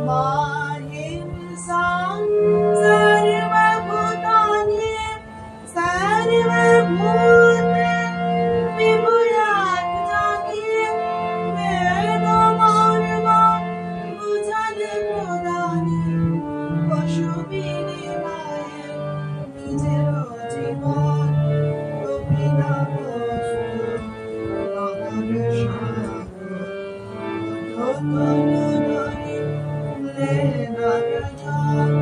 माहिंसां सर्वभूतानि सर्वभूते विभूयात्मानि वेदमार्गान् बुझाले प्रदानि पशुविनिमये নিজের জীবন গোপীনা বস্তু নগরে সাগর ধরে লে নগর